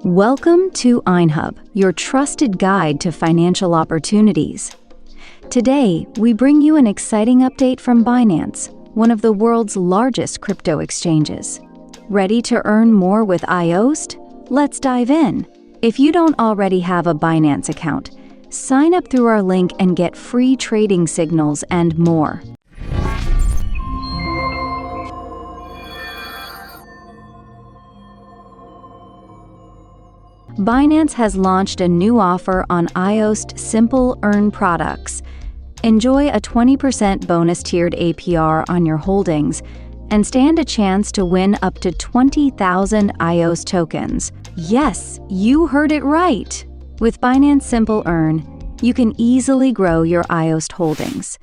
Welcome to IOST, your trusted guide to financial opportunities. Today, we bring you an exciting update from Binance, one of the world's largest crypto exchanges. Ready to earn more with IOST? Let's dive in. If you don't already have a Binance account, sign up through our link and get free trading signals and more. Binance has launched a new offer on IOST Simple Earn products. Enjoy a 20% bonus tiered APR on your holdings and stand a chance to win up to 20,000 IOST tokens. Yes, you heard it right! With Binance Simple Earn, you can easily grow your IOST holdings.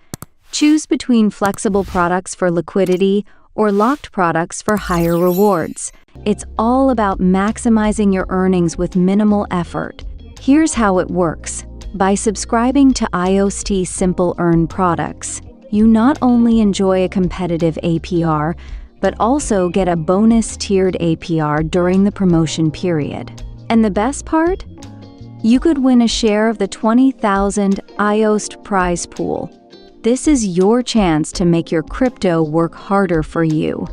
Choose between flexible products for liquidity or locked products for higher rewards. It's all about maximizing your earnings with minimal effort. Here's how it works. By subscribing to IOST Simple Earn products, you not only enjoy a competitive APR, but also get a bonus tiered APR during the promotion period. And the best part? You could win a share of the 20,000 IOST prize pool. This is your chance to make your crypto work harder for you.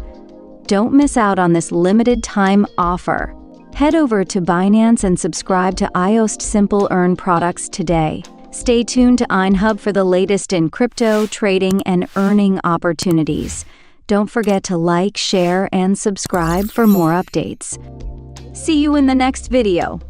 Don't miss out on this limited time offer. Head over to Binance and subscribe to IOST Simple Earn products today. Stay tuned to IOST for the latest in crypto, trading, and earning opportunities. Don't forget to like, share, and subscribe for more updates. See you in the next video.